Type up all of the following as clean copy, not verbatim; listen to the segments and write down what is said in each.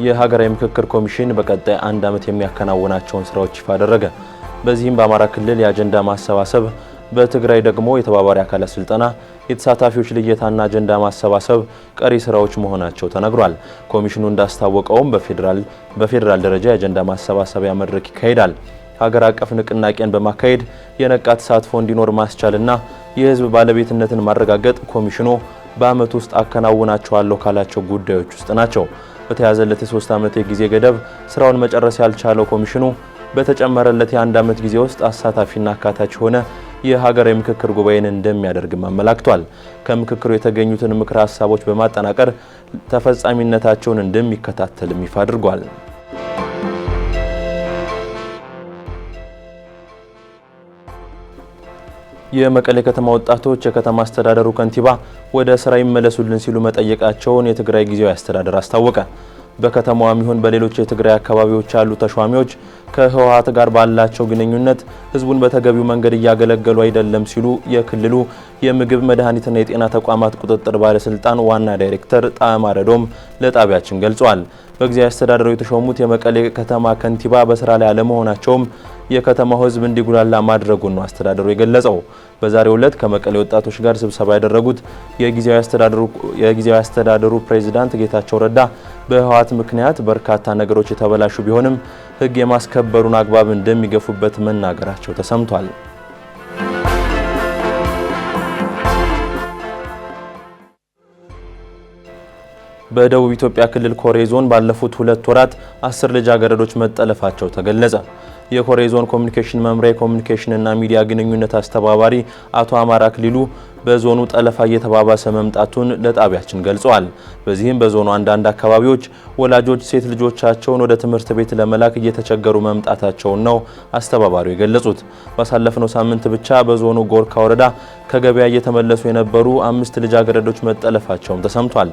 የሀገራዊ ምክክር ኮሚሽን በቀጣይ አንድ ዓመት የሚያከናውናቸውን ስራዎች ይፋ አደረገ። በዚህም በአማራ ክልል የአጀንዳ ማሰባሰብ፣ በትግራይ ደግሞ የተባባሪ አካላት ስልጠና፣ የተሳታፊዎች ልየታና አጀንዳ ማሰባሰብ ቀሪ ስራዎች መሆናቸው ተነግሯል። ኮሚሽኑ እንዳስታወቀውም በፌዴራል ደረጃ የአጀንዳ ማሰባሰቢያ መድረክ ይካሄዳል። ሀገር አቀፍ ንቅናቄን በማካሄድ የነቃ ተሳትፎ እንዲኖር ማስቻልና የህዝብ ባለቤትነትን ማረጋገጥ ኮሚሽኑ በአመት ውስጥ አከናውናቸዋለሁ ካላቸው ጉዳዮች ውስጥ ናቸው። በተያዘለት የ3 ዓመት የጊዜ ገደብ ስራውን መጨረስ ያልቻለው ኮሚሽኑ በተጨመረለት የ1 ዓመት ጊዜ ውስጥ አሳታፊና አካታች ሆነ የሀገራዊ ምክክር ጉባኤን እንደሚያደርግም አመላክቷል። ከምክክሩ የተገኙትን ምክረ ሀሳቦች በማጠናቀር ተፈጻሚነታቸውን እንደሚከታተልም ይፋ አድርጓል። የመቀሌ ከተማ ወጣቶች የከተማ አስተዳደሩ ከንቲባ ወደ ስራ ይመለሱልን ሲሉ መጠየቃቸውን የትግራይ ጊዜያዊ አስተዳደር አስታወቀ። በከተማዋም ይሁን በሌሎች የትግራይ አካባቢዎች ያሉ ተሿሚዎች ከህወሓት ጋር ባላቸው ግንኙነት ህዝቡን በተገቢው መንገድ እያገለገሉ አይደለም ሲሉ የክልሉ የምግብ መድኃኒትና የጤና ተቋማት ቁጥጥር ባለስልጣን ዋና ዳይሬክተር ጣዕመ አረዶም ለጣቢያችን ገልጸዋል። በጊዜያዊ አስተዳደሩ የተሾሙት የመቀሌ ከተማ ከንቲባ በስራ ላይ አለመሆናቸውም የከተማው ህዝብ እንዲጉላላ ማድረጉን ነው አስተዳደሩ የገለጸው። በዛሬው ዕለት ከመቀሌ ወጣቶች ጋር ስብሰባ ያደረጉት የጊዜያዊ አስተዳደሩ ፕሬዝዳንት ጌታቸው ረዳ በህወሓት ምክንያት በርካታ ነገሮች የተበላሹ ቢሆንም ህግ የማስከበሩን አግባብ እንደሚገፉበት መናገራቸው ተሰምቷል። በደቡብ ኢትዮጵያ ክልል ኮሬ ዞን ባለፉት 2 ወራት 10 ልጃገረዶች መጠለፋቸው ተገለጸ። የኮሬ ዞን ኮሚኒኬሽን መምሪያ የኮሚኒኬሽንና ሚዲያ ግንኙነት አስተባባሪ አቶ አማራ ክሊሉ በዞኑ ጠለፋ እየተባባሰ መምጣቱን ለጣቢያችን ገልጸዋል። በዚህም በዞኑ አንዳንድ አካባቢዎች ወላጆች ሴት ልጆቻቸውን ወደ ትምህርት ቤት ለመላክ እየተቸገሩ መምጣታቸውን ነው አስተባባሪው የገለጹት። ባሳለፍነው ሳምንት ብቻ በዞኑ ጎርካ ወረዳ ከገበያ እየተመለሱ የነበሩ 5 ልጃገረዶች መጠለፋቸውም ተሰምቷል።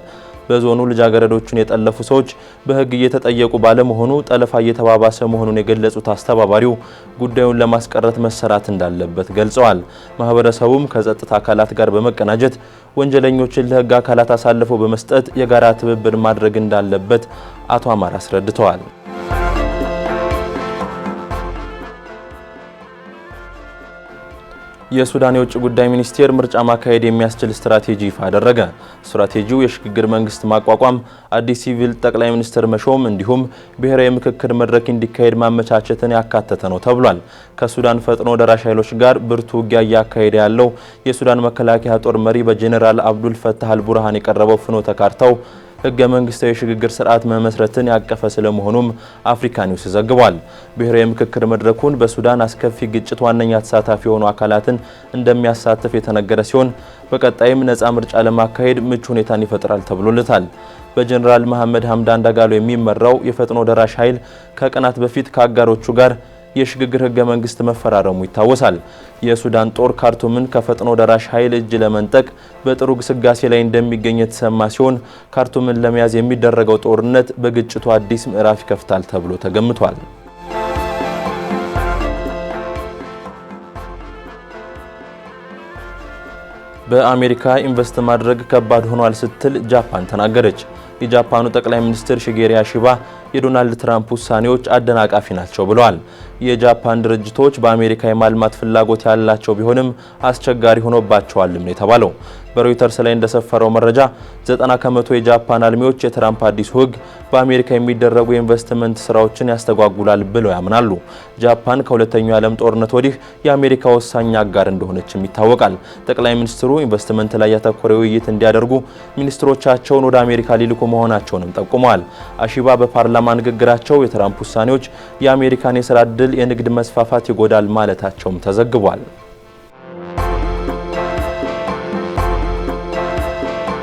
በዞኑ ልጃገረዶቹን የጠለፉ ሰዎች በህግ እየተጠየቁ ባለመሆኑ ጠለፋ እየተባባሰ መሆኑን የገለጹት አስተባባሪው ጉዳዩን ለማስቀረት መሰራት እንዳለበት ገልጸዋል። ማህበረሰቡም ከጸጥታ አካላት ጋር በመቀናጀት ወንጀለኞችን ለህግ አካላት አሳልፎ በመስጠት የጋራ ትብብር ማድረግ እንዳለበት አቶ አማራ አስረድተዋል። የሱዳን የውጭ ጉዳይ ሚኒስቴር ምርጫ ማካሄድ የሚያስችል ስትራቴጂ ይፋ አደረገ። ስትራቴጂው የሽግግር መንግስት ማቋቋም፣ አዲስ ሲቪል ጠቅላይ ሚኒስትር መሾም እንዲሁም ብሔራዊ ምክክር መድረክ እንዲካሄድ ማመቻቸትን ያካተተ ነው ተብሏል። ከሱዳን ፈጥኖ ደራሽ ኃይሎች ጋር ብርቱ ውጊያ እያካሄደ ያለው የሱዳን መከላከያ ጦር መሪ በጄኔራል አብዱል ፈታህ አልቡርሃን የቀረበው ፍኖተ ካርታው ህገ መንግስታዊ ሽግግር ስርዓት መመስረትን ያቀፈ ስለመሆኑም አፍሪካ ኒውስ ዘግቧል። ብሔራዊ ምክክር መድረኩን በሱዳን አስከፊ ግጭት ዋነኛ ተሳታፊ የሆኑ አካላትን እንደሚያሳትፍ የተነገረ ሲሆን በቀጣይም ነፃ ምርጫ ለማካሄድ ምቹ ሁኔታን ይፈጥራል ተብሎለታል። በጀነራል መሐመድ ሐምዳን ዳጋሎ የሚመራው የፈጥኖ ደራሽ ኃይል ከቀናት በፊት ከአጋሮቹ ጋር የሽግግር ህገ መንግስት መፈራረሙ ይታወሳል። የሱዳን ጦር ካርቱምን ከፈጥኖ ደራሽ ኃይል እጅ ለመንጠቅ በጥሩ ግስጋሴ ላይ እንደሚገኝ የተሰማ ሲሆን ካርቱምን ለመያዝ የሚደረገው ጦርነት በግጭቱ አዲስ ምዕራፍ ይከፍታል ተብሎ ተገምቷል። በአሜሪካ ኢንቨስት ማድረግ ከባድ ሆኗል ስትል ጃፓን ተናገረች። የጃፓኑ ጠቅላይ ሚኒስትር ሺጌሩ ኢሺባ የዶናልድ ትራምፕ ውሳኔዎች አደናቃፊ ናቸው ብለዋል። የጃፓን ድርጅቶች በአሜሪካ የማልማት ፍላጎት ያላቸው ቢሆንም አስቸጋሪ ሆኖባቸዋልም ነው የተባለው። በሮይተርስ ላይ እንደሰፈረው መረጃ 90% የጃፓን አልሚዎች የትራምፕ አዲሱ ህግ በአሜሪካ የሚደረጉ የኢንቨስትመንት ስራዎችን ያስተጓጉላል ብለው ያምናሉ። ጃፓን ከሁለተኛው የዓለም ጦርነት ወዲህ የአሜሪካ ወሳኝ አጋር እንደሆነችም ይታወቃል። ጠቅላይ ሚኒስትሩ ኢንቨስትመንት ላይ ያተኮረ ውይይት እንዲያደርጉ ሚኒስትሮቻቸውን ወደ አሜሪካ ሊልኩ መሆናቸውንም ጠቁመዋል። ኢሺባ በፓርላማ ንግግራቸው የትራምፕ ውሳኔዎች የአሜሪካን የስራ ዕድል፣ የንግድ መስፋፋት ይጎዳል ማለታቸውም ተዘግቧል።